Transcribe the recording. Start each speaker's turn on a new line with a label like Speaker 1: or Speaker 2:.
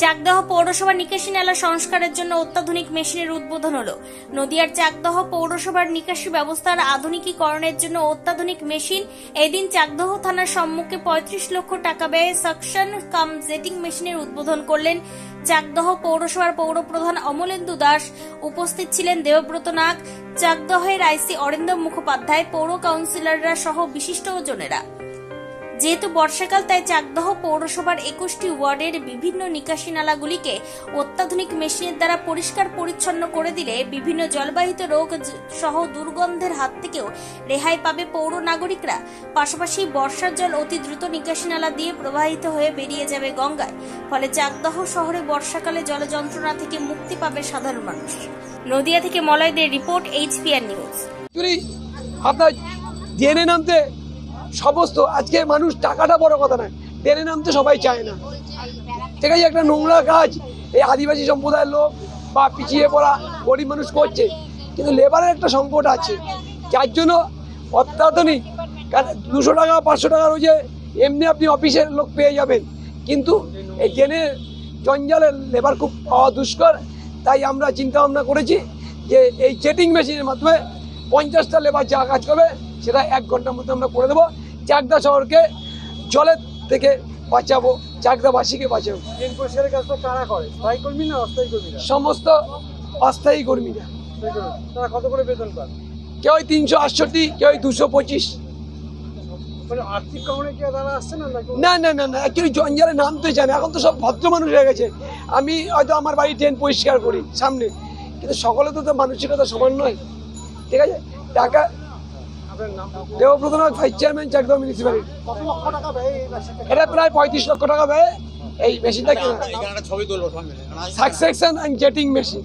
Speaker 1: চাকদহ পৌরসভার নিকাশি নালা সংস্কারের জন্য অত্যাধুনিক মেশিনের উদ্বোধন হলো। নদিয়ার চাকদহ পৌরসভার নিকাশি ব্যবস্থার আধুনিকীকরণের জন্য অত্যাধুনিক মেশিন এদিন চাকদহ থানার সম্মুখে ৩৫ লক্ষ টাকা ব্যয়ে সাকশন কাম জেটিং মেশিনের উদ্বোধন করলেন চাকদহ পৌরসভার পৌরপ্রধান অমলেন্দু দাস। উপস্থিত ছিলেন দেবব্রত নাগ, চাকদহের আইসি অরিন্দম মুখোপাধ্যায়, পৌর কাউন্সিলররা সহ বিশিষ্টজনেরা। যেহেতু বর্ষাকাল, তাই চাকদহ পৌরসভার ২১টি ওয়ার্ডের বিভিন্ন নিকাশি নালাগুলিকে অত্যাধুনিক মেশিনের দ্বারা পরিষ্কার পরিচ্ছন্ন করে দিলে বিভিন্ন জলবাহিত রোগ সহ দুর্গন্ধের হাত থেকেও রেহাই পাবে পৌর নাগরিকরা। পাশাপাশি বর্ষার জল অতি দ্রুত নিকাশি নালা দিয়ে প্রবাহিত হয়ে বেরিয়ে যাবে গঙ্গায়। ফলে চাকদহ শহরে বর্ষাকালে জল যন্ত্রণা থেকে মুক্তি পাবে সাধারণ মানুষ। নদিয়া থেকে মলয় দের রিপোর্ট, HPR নিউজ।
Speaker 2: আপনার জেনে নামতে সমস্ত আজকে মানুষ টাকাটা বড় কথা নয়, টেনে নামতে সবাই চায় না। ঠিক আছে, একটা নোংরা কাজ এই আদিবাসী সম্প্রদায়ের লোক বা পিছিয়ে পড়া গরিব মানুষ করছে, কিন্তু লেবারের একটা সংকট আছে, যার জন্য অত্যাধুনিক 200 টাকা 500 টাকা রোজে এমনি আপনি অফিসের লোক পেয়ে যাবেন, কিন্তু এই জেনে জঞ্জালের লেবার খুব পাওয়া দুষ্কর। তাই আমরা চিন্তা ভাবনা করেছি যে এই জেটিং মেশিনের মাধ্যমে 50টা লেবার যা কাজ করবে সেটা 1 ঘন্টার মধ্যে আমরা করে দেবো। চাকদা শহরকে জলের থেকে বাঁচাবো, চাকদাবাসীকে বাঁচাবো। সমস্ত অস্থায়ী কর্মীরা।
Speaker 3: কত করে বেতন পান?
Speaker 2: কেউ 368, কেউ 225।
Speaker 3: আর্থিক কারণে কি তারা আসছে না?
Speaker 2: না না না না, অ্যাকচুয়ালি জঞ্জালে নামতে চায় না। এখন তো সব ভদ্র মানুষ হয়ে গেছে। আমি হয়তো আমার বাড়ি ট্রেন পরিষ্কার করি সামনে, কিন্তু সকলে তো মানসিকতা সমান নয়। ঠিক আছে, টাকা দেবব্রত নাগ, ভাইস চেয়ারম্যান চাকদহ মিউনিসিপ্যালিটি। এটা প্রায় 35 লক্ষ টাকা ব্যয় এই মেশিনটা কেনা। Succession and jetting machine.